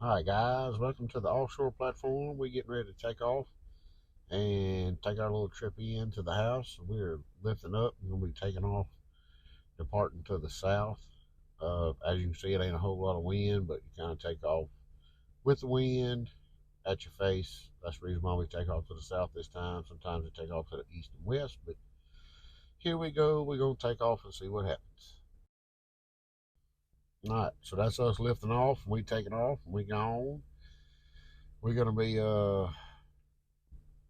Alright guys, welcome to the offshore platform. We're getting ready to take off and take our little trip into the house. We're lifting up and we'll be taking off, departing to the south. As you can see, it ain't a whole lot of wind, but you kind of take off with the wind at your face. That's the reason why we take off to the south this time. Sometimes we take off to the east and west, but here we go. We're going to take off and see what happens. Alright, so that's us lifting off and we taking off and we gone. We're going to be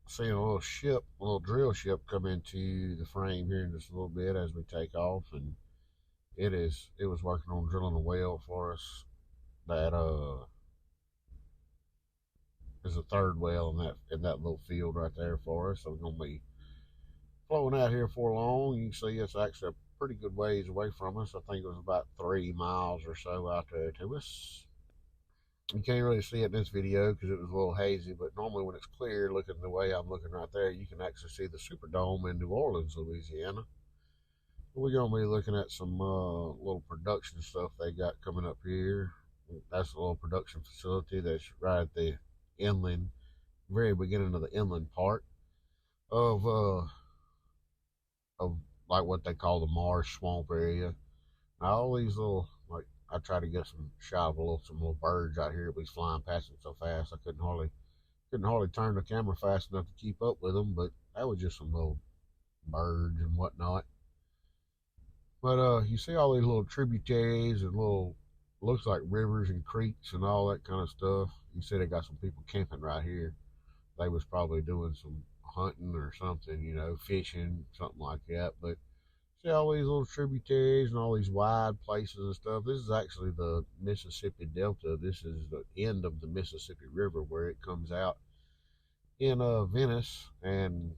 seeing a little ship, a little drill ship come into the frame here in just a little bit as we take off, and it was working on drilling a well for us that is a third well in that little field right there for us. So we're gonna be flowing out here for long. You can see it's actually a pretty good ways away from us. I think it was about 3 miles or so out there to us. You can't really see it in this video because it was a little hazy, but normally when it's clear, looking the way I'm looking right there, you can actually see the Superdome in New Orleans, Louisiana. We're going to be looking at some little production stuff they got coming up here. That's a little production facility that's right at the inland, very beginning of the inland part of of like what they call the marsh swamp area. Now all these little, like, I try to get some shot of some little birds out here, but he's flying past them so fast I couldn't hardly turn the camera fast enough to keep up with them. But that was just some little birds and whatnot. But you see all these little tributaries and little, looks like rivers and creeks and all that kind of stuff. You see they got some people camping right here. They was probably doing some hunting or something, fishing, something like that. But see all these little tributaries and all these wide places and stuff. This is actually the Mississippi Delta. This is the end of the Mississippi River where it comes out in Venice and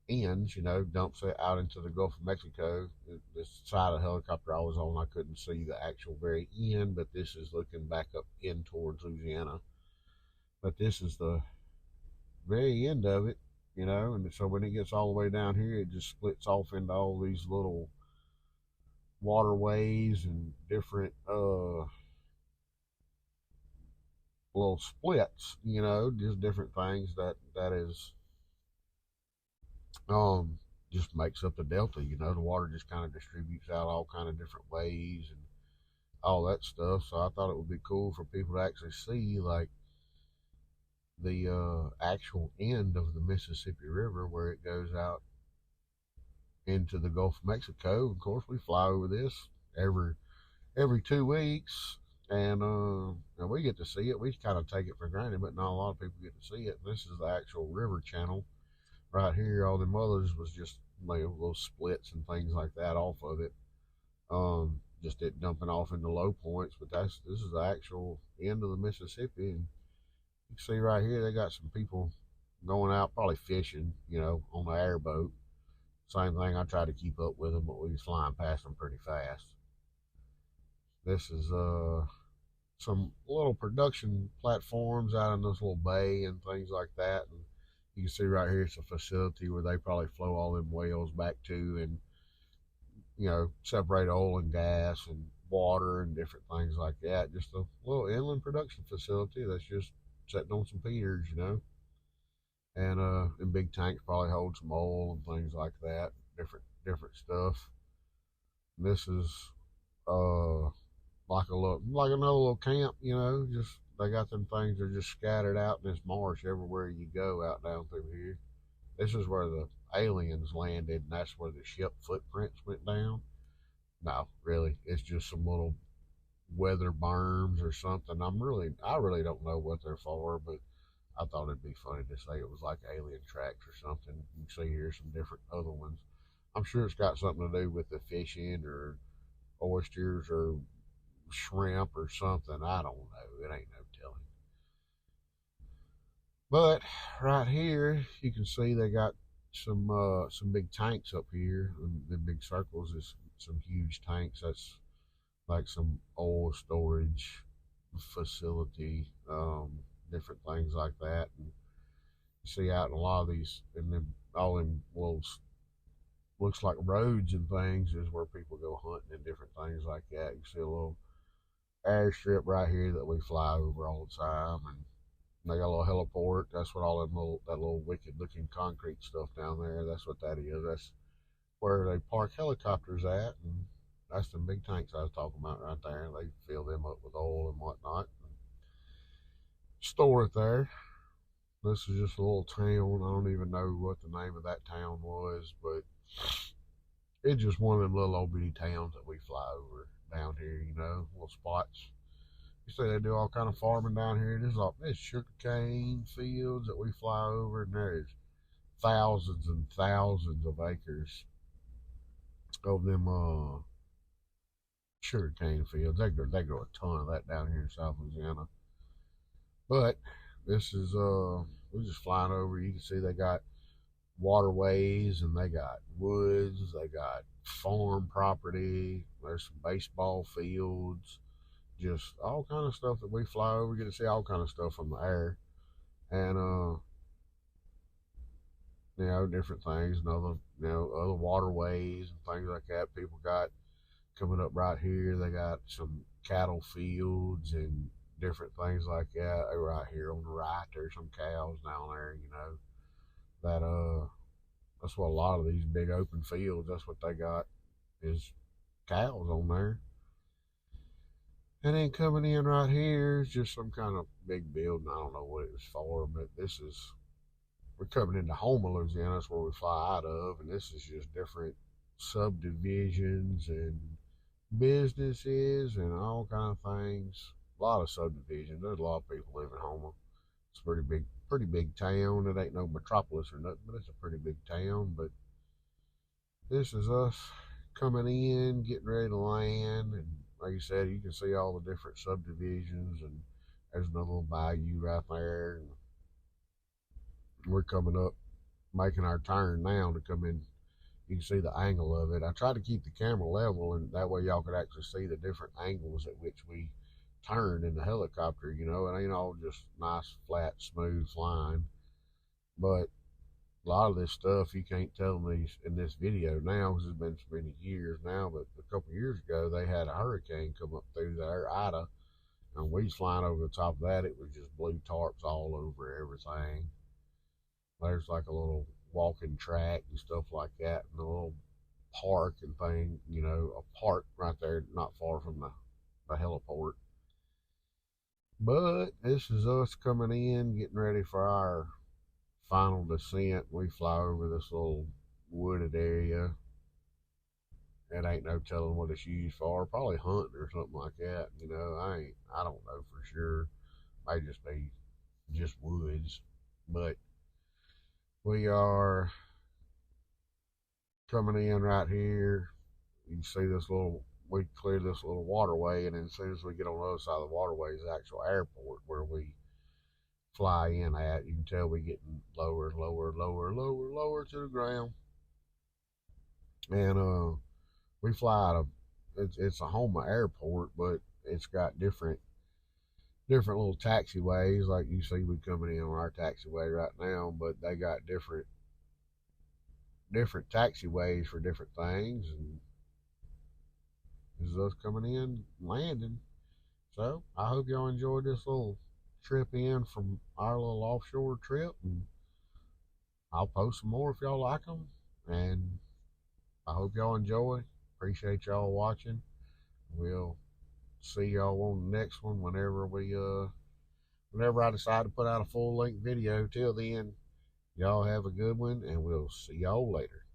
ends, dumps it out into the Gulf of Mexico. This side of the helicopter I was on, I couldn't see the actual very end, but this is looking back up in towards Louisiana. But this is the very end of it, and so when it gets all the way down here, it just splits off into all these little waterways and different little splits, just different things that is just makes up the delta. The water just kind of distributes out all kind of different ways and all that stuff. So I thought it would be cool for people to actually see like the actual end of the Mississippi River where it goes out into the Gulf of Mexico. Of course, we fly over this every 2 weeks, and we get to see it. We kind of take it for granted, but not a lot of people get to see it. This is the actual river channel right here. All the others was just like little splits and things like that off of it. Just it dumping off into low points, but this is the actual end of the Mississippi, and you can see right here they got some people going out probably fishing, on the airboat. Same thing. I tried to keep up with them, but we was flying past them pretty fast. This is some little production platforms out in this little bay and things like that, and you can see right here it's a facility where they probably flow all them whales back to, and separate oil and gas and water and different things like that. Just a little inland production facility that's just sitting on some piers, and big tanks probably hold some oil and things like that, different stuff. And this is uh like another little camp, just they got them things that are just scattered out in this marsh everywhere you go out down through here. This is where the aliens landed, and that's where the ship footprints went down. No, really, it's just some little weather berms or something. I really don't know what they're for, but I thought it'd be funny to say it was like alien tracks or something. You can see here some different other ones. I'm sure it's got something to do with the fishing or oysters or shrimp or something. I don't know. It ain't no telling. But right here, you can see they got some big tanks up here. The big circles is some huge tanks. That's like some oil storage facility, different things like that. And you see out in a lot of these, and then all them little looks like roads and things is where people go hunting and different things like that. You see a little airstrip right here that we fly over all the time, and they got a little heliport. That's what all that little wicked looking concrete stuff down there. That's what that is. That's where they park helicopters at, and that's the big tanks I was talking about right there. They fill them up with oil and whatnot, and store it there. This is just a little town. I don't even know what the name of that town was, but it's just one of them little old bitty towns that we fly over down here, little spots. You say they do all kind of farming down here. There's sugar cane fields that we fly over, and there's thousands and thousands of acres of them sugar cane fields. They grow a ton of that down here in South Louisiana. But this is we're just flying over. You can see they got waterways and they got woods. They got farm property. There's some baseball fields. Just all kind of stuff that we fly over. We get to see all kind of stuff from the air, and different things and other waterways and things like that. People got coming up right here. They got some cattle fields and different things like that. Right here on the right, there's some cows down there. That's what a lot of these big open fields. That's what they got is cows on there. And then coming in right here is just some kind of big building. I don't know what it was for, but we're coming into Houma, Louisiana. That's where we fly out of, and this is just different subdivisions and businesses and all kind of things. A lot of subdivisions. There's a lot of people live in Houma. It's a pretty big town. It ain't no metropolis or nothing, but it's a pretty big town. But this is us coming in, getting ready to land, and like you said, you can see all the different subdivisions, and there's another little bayou right there. And we're coming up, making our turn now to come in. You can see the angle of it. I tried to keep the camera level, and that way y'all could actually see the different angles at which we turn in the helicopter. It ain't all just nice, flat, smooth flying. But a lot of this stuff you can't tell me in this video now because it's been so many years now. But a couple of years ago, they had a hurricane come up through there, Ida, and we was flying over the top of that. It was just blue tarps all over everything. There's like a little walking track and stuff like that, and a little park and thing, a park right there not far from the heliport. But this is us coming in, getting ready for our final descent. We fly over this little wooded area. It ain't no telling what it's used for. Probably hunting or something like that. I don't know for sure. Might just be just woods. But we are coming in right here. You can see we cleared this little waterway, and then as soon as we get on the other side of the waterway is the actual airport where we fly in at. You can tell we're getting lower, lower, lower, lower, lower to the ground. And we fly out of, it's a Houma airport, but it's got different little taxiways. Like you see we coming in on our taxiway right now, but they got different taxiways for different things, and this is us coming in, landing. So I hope y'all enjoyed this little trip in from our little offshore trip, and I'll post some more if y'all like them. And I hope y'all enjoy. Appreciate y'all watching. We'll see y'all on the next one whenever I decide to put out a full length video. Till then, y'all have a good one, and we'll see y'all later.